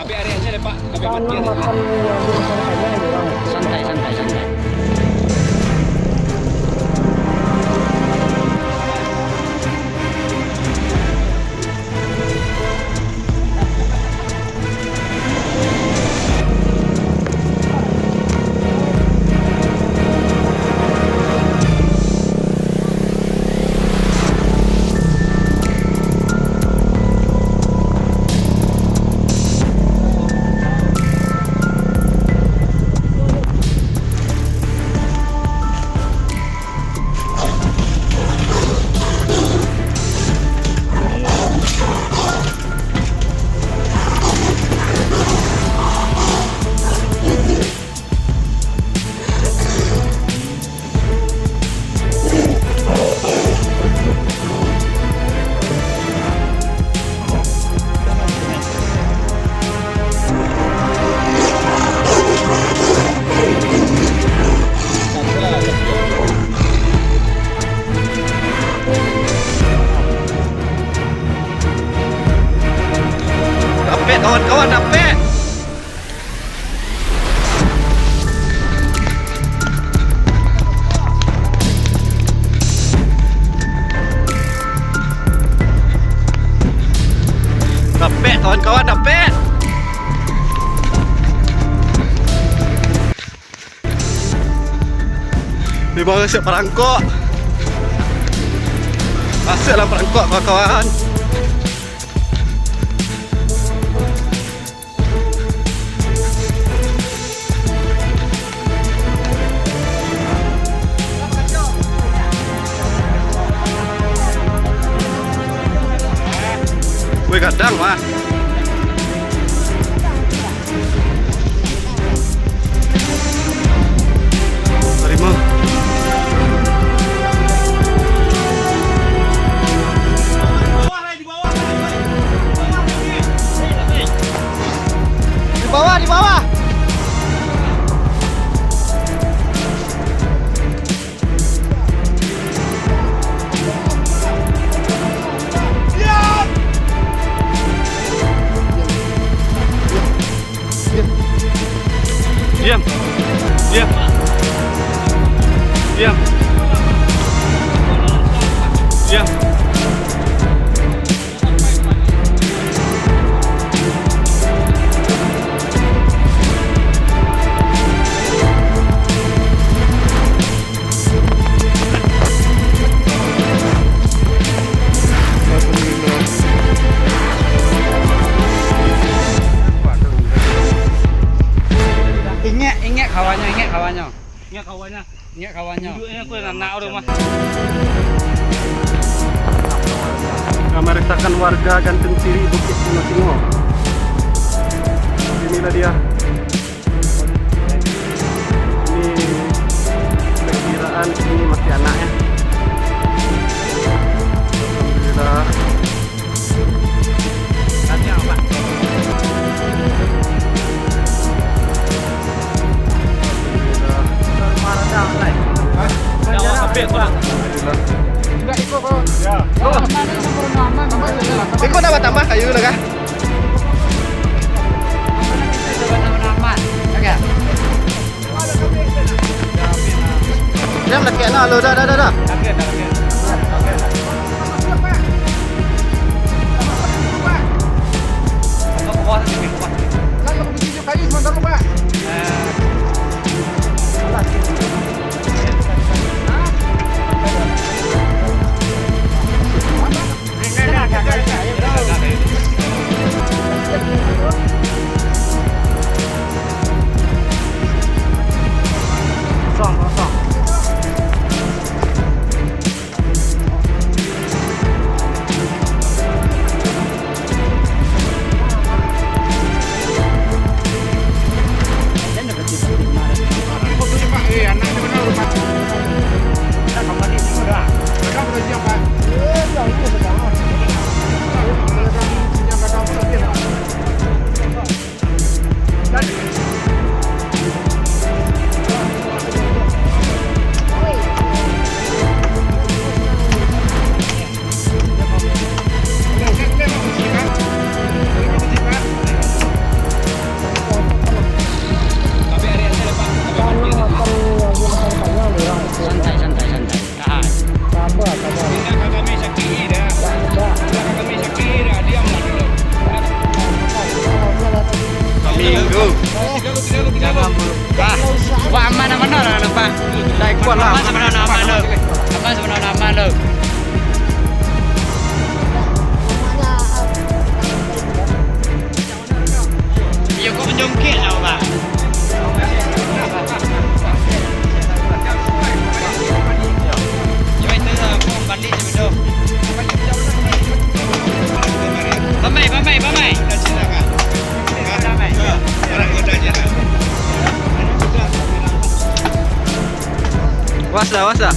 Tapi areanya deh Pak, tapi Tanam parkir. makan yang biasanya aja bang. Santai, santai, santai. Dapat kawan-kawan, dapat. Dapat kawan-kawan, dapat. Di bawah siap perangkok. Asyiklah perangkok kawan-kawan. Wih kadang Mas. Terima. Di bawah, di bawah. Diam. Diam. Diam. Diam. Ingat kawannya, ingat kawannya. Ingat kawannya. Ingat kawannya. Duduknya aku anak rumah. Meresahkan warga Gantung Siri Bukit Singo-Singo. Inilah dia. Ini perkiraan ini masih anak ya. Alhamdulillah. Tadi apa? Enggak ikut kok. Ya. Ikut apa tambah kayu lah kah? Jam lagi nak lo dah. Duh. Jangan buru. Pak, wah aman lah Pak. Naik kuat lah. Aman sebenarnya aman lo. Aman sebenarnya aman lo. Iya kok menjongkit lah Pak. Coba itu aku balik dulu. Pamai. Was dah.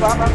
Tahan.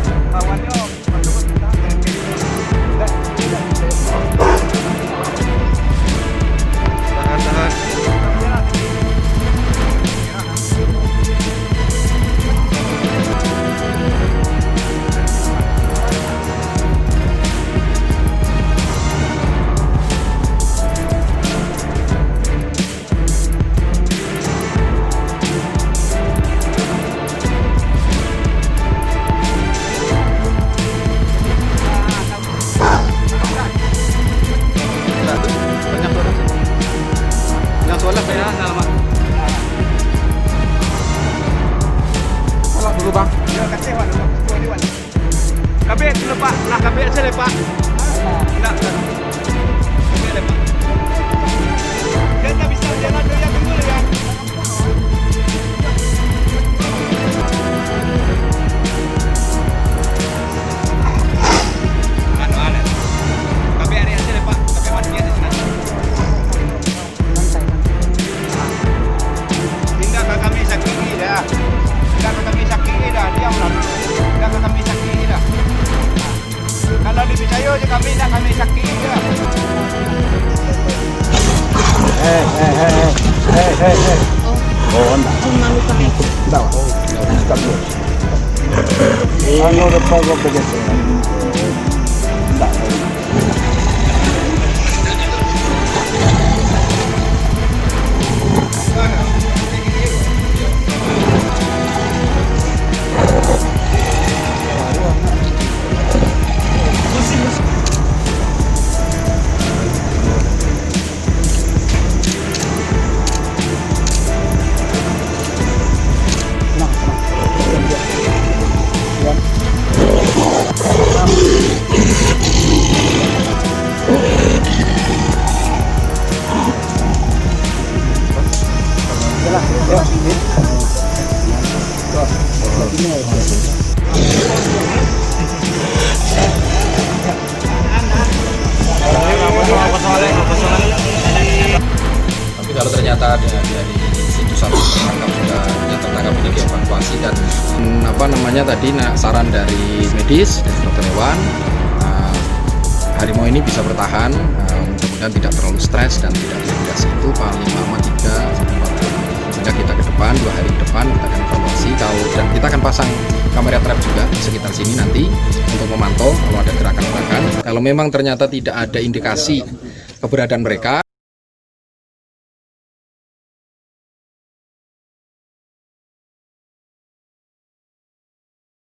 Yang soalnya kayak nama. Tolak dulu bang. Ya kasih wan. Kabel dulu pak. Nah kabel aja deh pak. Enggak. Kabel deh pak. Kita bisa jalan dulu ya dulu ya. Ada. Kabel hari aja deh pak. Kabel mati aja sana. Pindah ke kami sakit dah. Diam lah. Pindah ke kami sakit dah. Kalau dipercaya je kami dah kami sakit dah. Oh, enggak. Enggak. Stop dulu. Udah pago begitu. Enggak. Tapi kalau ternyata dari situ satu tertangkap ini dievakuasi dan tadi saran dari medis dari dokter hewan, harimau ini bisa bertahan, mudah-mudahan tidak terlalu stres dan tidak dehidrasi, itu paling lama 3-4 hari. Sehingga kita ke depan 2 hari ke depan kita akan evaluasi dan kita akan pasang kamera trap juga di sekitar sini nanti untuk memantau kalau ada gerakan-gerakan. Kalau memang ternyata tidak ada indikasi keberadaan mereka,